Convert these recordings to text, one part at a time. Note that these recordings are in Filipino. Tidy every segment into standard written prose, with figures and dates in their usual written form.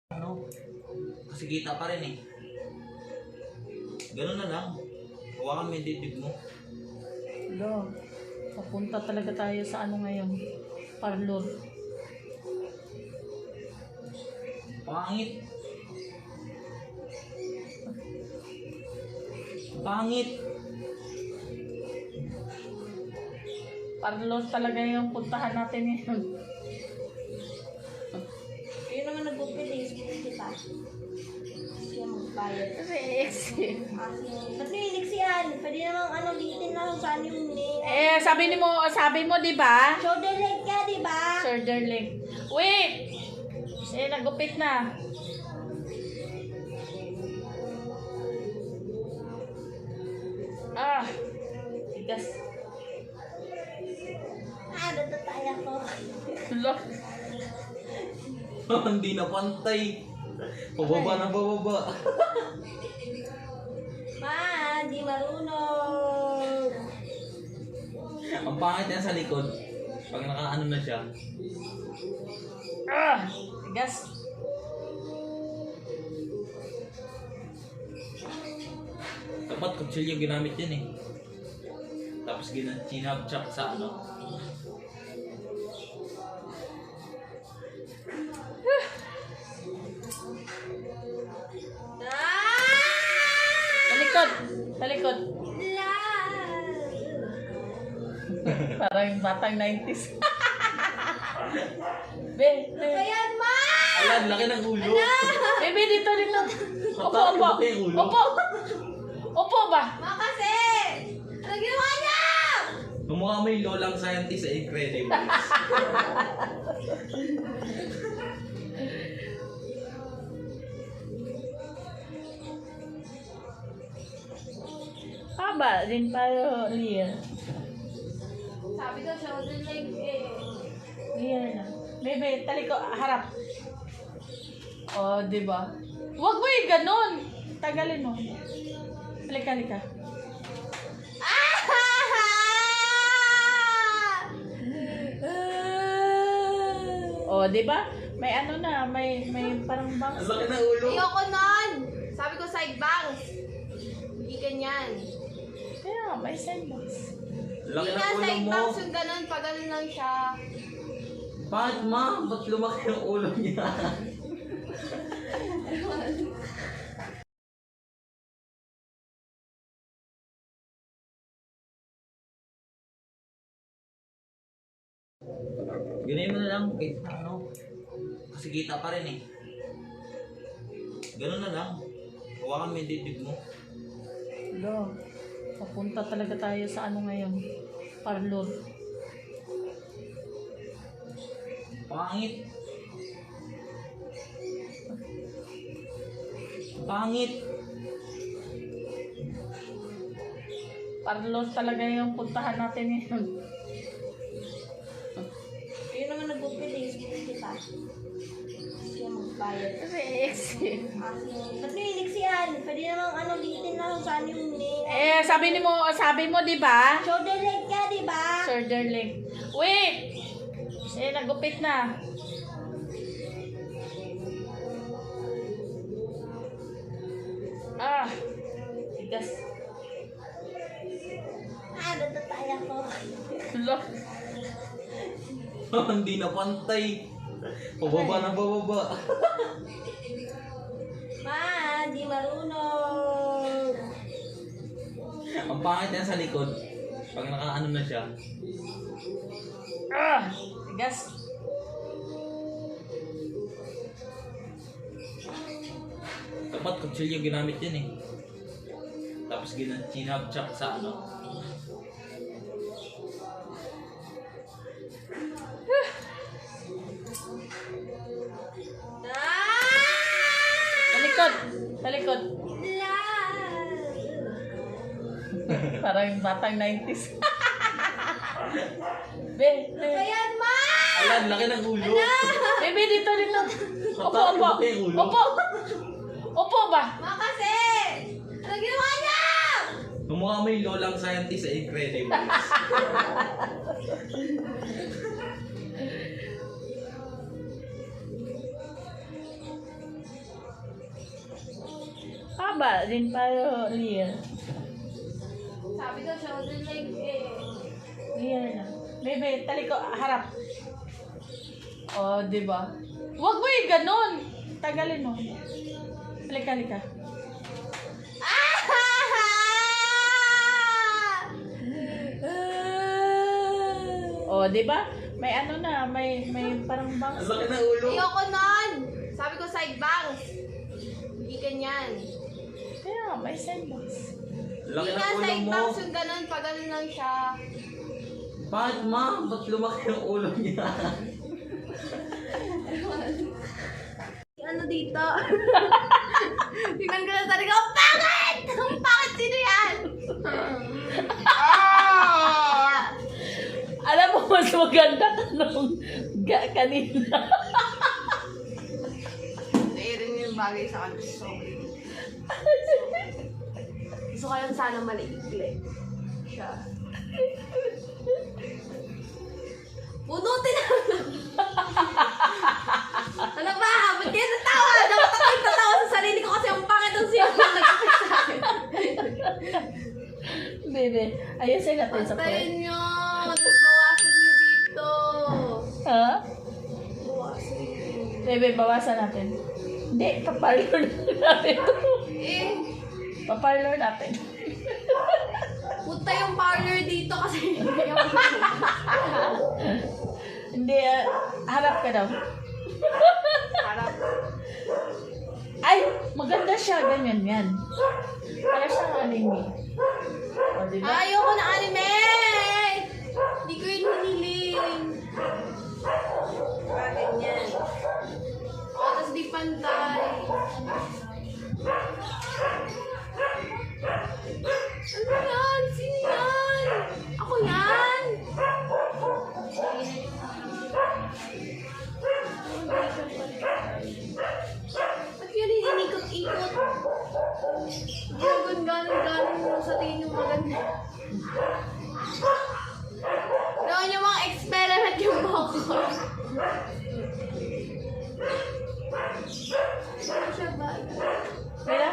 Ano? Kasi kita pa rin eh. Ganun na lang. Hawakan mo yung dibdib mo. Hello. Papunta talaga tayo sa ano ngayon. Parlor. Pangit. Pangit. Parlor talaga yung puntahan natin ngayon. Yun naman nagpupilis, kita. Siya magbayad. Kasi exit. Ba't may iniksiyan? Pwede namang litin lang saan yung Sabi mo, di ba? shoulder leg ka, di ba? Shoulder length. Wait! Nagupit na. Tigas. Natatay ako. Look. Hindi na pantay. Pababa na pababa. Di marunong. Ang pangit yan sa likod. Pag nakaano na siya. Tigas. Dapat kutsilyo ginamit yun eh. Tapos chinab-chop sa ano. Talikod. Talikod. Parang batang 90s. Be. Ayan, ma! Ayan, laki ng ulo. Bebe, dito. Opo. Laki ng ulo. Opo ba? Ma kasi! Ano ginawa niya? Mumukha mo yung lolang scientist sa Incredibles. Haba din tayo, Leah. Sabi ko, shoulder leg eh. Leah na. Bebe, taliko, harap. Di ba? Huwag mo yung ganun. Tagalin mo. Halika. Di ba? May ano na, may parang Ang bangs. laki ng ulo. Ayoko nun! Sabi ko side bangs. Hindi ganyan. Kaya, may side bangs. Laki Hindi ng nga ulo side mo. bangs yung ganun. Pag ganun lang siya. Bakit ma? Ba't lumaki yung ulo niya? Ganyan mo na lang. Ano? Kasi kita pa rin eh. Ganun na lang. Hawakan mo yung dibdib mo. Hello. Papunta talaga tayo sa ano ngayon. Parlor. Pangit. Pangit. Parlor talaga yung puntahan natin ngayon. Yun naman nagpupilis, kita. Siya magbayad. Kasi exit. Ba't may iniksiyan? Pwede namang litin lang saan yung Sabi mo, di ba? shoulder leg ka, di ba? Shoulder length. Wait! Nagupit na. Tigas. Natatay ako. Look. Hindi na pantay. Pababa na pababa. Di marunong. Ang pangit yan sa likod. Pag nakaano na siya. Tigas. Dapat kutsilyo ginamit yun eh. Tapos chinab-chop sa ano. Talikod. Parang batang 90s. Be. Ayan, ma! Ayan, laki ng ulo. Bebe, dito. Opo. Laki ng ulo. Opo ba? Ma kasi! Ano ginawa niya? Mumukha mo yung lolang scientist sa Incredibles. mahaba din para real. Sabi ko, shoulder length eh. Real na. Bebe, taliko, harap. Oh, di ba? Huwag mo yung ganun. Tagalin mo. Halika, halika. Oh, di ba? May ano na, may parang Ang bangs. laki ng ulo. Ayoko nun. Sabi ko, side bangs. Hindi ganyan. Kaya, may sandbox. Ang laki Hindi nga ng ulo side mo. bangs yung ganun. Pag ganun lang siya. Bakit ma? Ba't lumaki yung ulo niya? Ano dito? Tingnan ko na talaga. Ang pangit! Ang pangit! Sino yan? Alam mo, mas maganda ka nung kanina. Hindi rin yung bagay sa akin. Gusto ko lang sana maliikli. Siya. Punutin na! Ano ba? Ba't kayo natawa? Dapat ako yung tatawa sa sarili ko kasi ang pangit ang sino na nagkakit sa akin. Bebe, ayusin natin sa Pantayin pwede. nyo! Bawasan nyo dito! Ha? Bawasan nyo. Bebe, bawasan natin. Hindi, paparlor natin to. Eh, Paparlor natin. punta yung parlor dito kasi Hindi, harap ka daw. harap. Ay, maganda siya. Ganyan yan. Kaya siyang anime. O, diba? Ayoko na anime! Hindi ko yun hiniling. Ganyan. O, tas di pantay. Ano yan? Sino yan? Ako yan? Ba't yun iniikot-ikot? Ganon-ganon mo sa tingin yung maganda. Gawin yung mga experiment yung buhok ko. Ano siya ba? Kaya?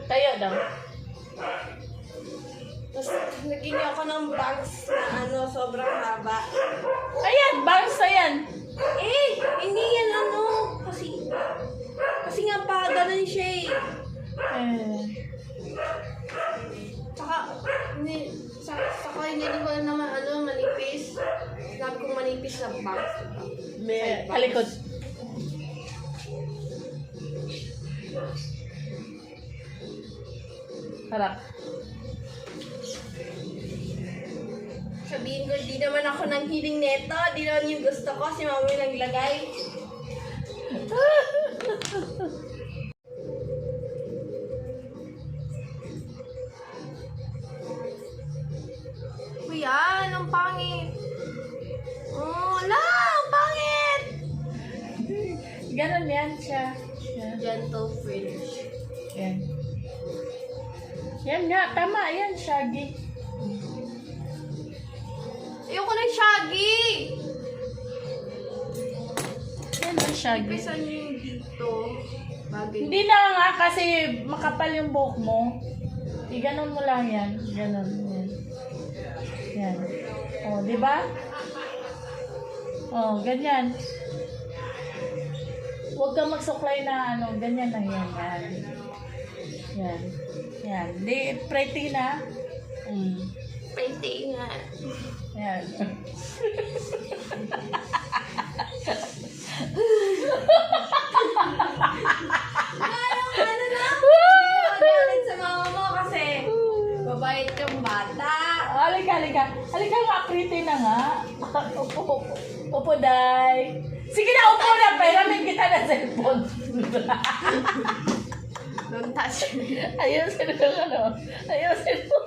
Tayo daw. Tapos naging ako ng bangs na sobrang haba. Ayan, bangs na yan. Eh, hindi yan kasi nga pa ganun siya eh. Saka, saka hindi ko na naman manipis. Sabi kong manipis na bangs. Talikod. Harap. Sabihin ko, di naman ako nang hiling neto. Di naman yung gusto ko. Si mami naglagay. Kuya, ang pangit. Oh, ala, ang pangit. Ganon yan siya. Yan. Gentle fringe. Yan. Yan nga, tama. Yan, shaggy. Ayoko ng shaggy. Yan ang shaggy. Ipisan niyo yung dito. Bagay. Hindi na nga kasi makapal yung buhok mo. Ganon mo lang yan. Ganon. Yan. Yan. O, di ba? O, ganyan. Huwag kang magsuklay na ganyan lang yan. Yan. Yan. Yan. Di, pretty na. Pretty nga. Yan. Ano na? Magalit sa mama mo kasi babait yung bata. Halika, halika. Halika nga, pretty na nga. Upo, upo. Upo, day. Sige na, upo na. Peramin kita na cellphone. Don't touch me. Ayusin mo Ayusin mo.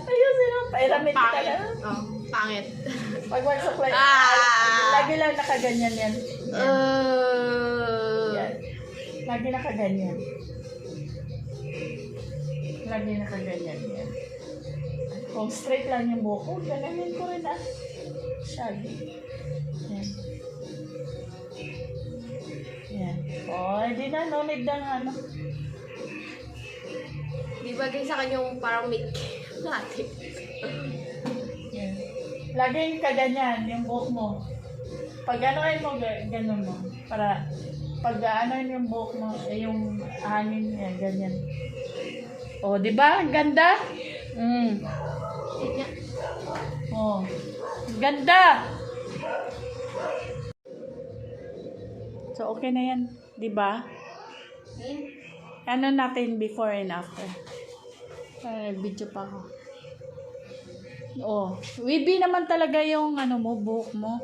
Ayusin mo. Peramin kita na. Oh, pangit. Pag magsuklay. Ah! Lagi lang nakaganyan yan. Yan. Lagi nakaganyan. Lagi nakaganyan yan. Kung straight lang yung buhok ko, ganamin ko rin ah. Shaggy. Yan. Yan. Oh, hindi na. No need na ano. Di bagay sa kanya yung parang Mickey. Natin. Yan. Laging ka ganyan, yung buhok mo. Pag anoin mo, ganun mo. Para pag anoin yung buhok mo, yung hangin niya, ganyan. Oh, di ba? Ang ganda? Oh. Ganda! So, okay na yan. Di ba? Ano natin before and after? Video pa ako. Oh, wavy naman talaga yung ano mo, buhok mo.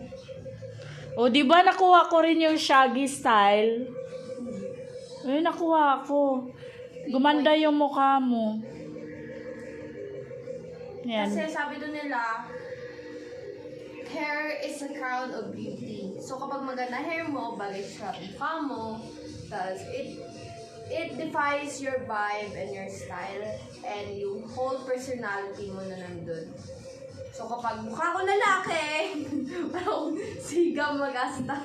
Oh, di ba nakuha ko rin yung shaggy style? Eh, nakuha ko. Gumanda yung mukha mo. Yan. Kasi sabi doon nila, hair is a crown of beauty. So kapag maganda hair mo, bagay sa mukha mo, tapos it defines your vibe and your style and yung whole personality mo na nandun. So kapag mukha ko lalaki, parang siga magasta.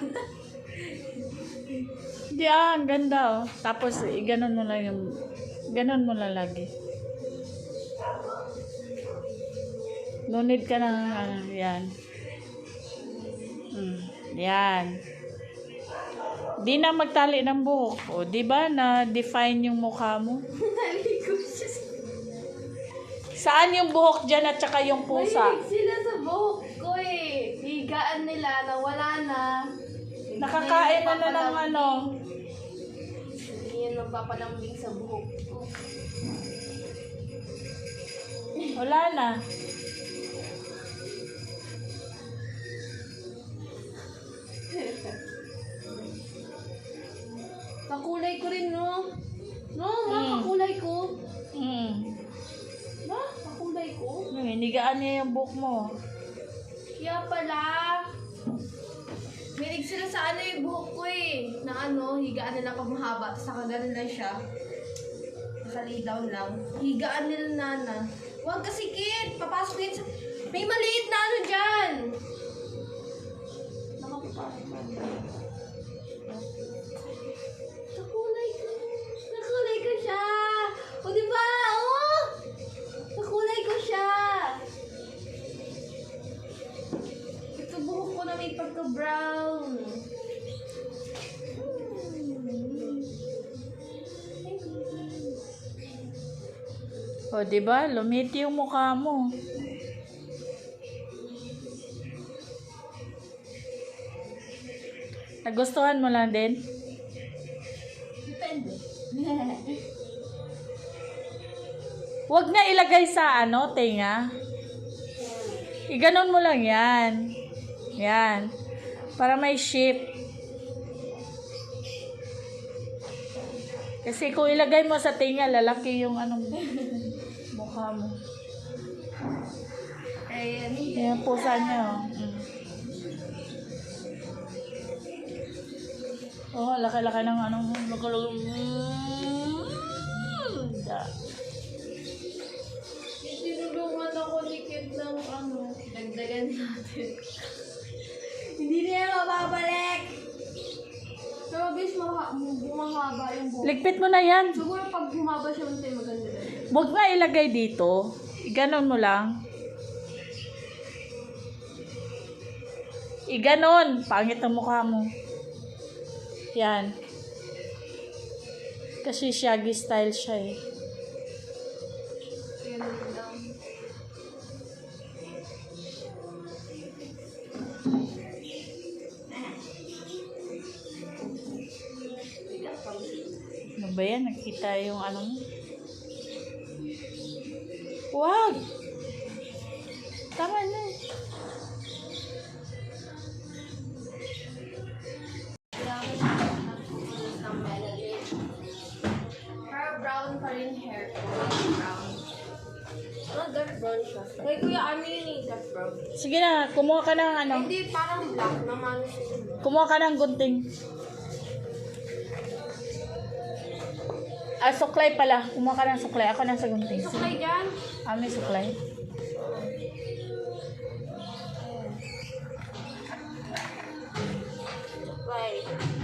Hindi ang ganda oh. Tapos, ganon mo lang yung, ganon mo lang lagi. No need ka ng, yan. Yan. Di na magtali ng buhok. O, di ba na-define yung mukha mo? Naligo siya. Saan yung buhok dyan at saka yung pusa? Mahilig sila sa buhok ko eh. Higaan nila na wala na. Nakakain na ng ano. Hindi yan magpapalambing sa buhok ko. Wala na. Kakulay ko rin, no? No, ma, kakulay ko. Ma, kakulay ko. Hinigaan niya yung buhok mo. Kaya pala. Milig sila sa ano yung buhok ko eh. Na ano, higaan nila pag mahaba. Tapos nakaganon lang siya. Nakali down lang. Higaan nila nana. Huwag kasi kid. Papasok yan sa... May maliit na ano dyan. Nakapapasok na. Nakulay ko. Nakulay ko siya. O diba? Oh! Nakulay ko siya. Ito buhok ko na may pagka-brown. O, di ba? Lumiti yung mukha mo. Nagustuhan mo lang din? Depende. Huwag na ilagay sa ano, tenga. Iganon mo lang yan. Yan. Para may shape. Kasi kung ilagay mo sa tenga, lalaki yung anong mukha mo. Ayan. Yan, pusa niya. Oh, laki-laki ng anong Tinulungan ako ni Kit ng ano, dagdagan natin. Hindi niya mababalik! Pero guys, bumahaba yung buhok. Ligpit mo na yan. Siguro pag bumaba siya, maganda rin. Huwag nga ilagay dito. Iganon mo lang. Iganon. Pangit ang mukha mo. Yan. Kasi shaggy style siya eh. Ayan lang. Ano ba yan? Nakita yung ano mo? Wag! Tama na eh. Pero brown pa rin hair ko. Brown. Dark brown siya. Kaya kuya, ano yun eh, dark brown. Sige na, kumuha ka ng ano. Hindi, parang black naman siya. Kumuha ka ng gunting. Ah, suklay pala. Kumuha ka ng suklay. Ako nasa gunting. Suklay dyan. Ah, may suklay. Bye.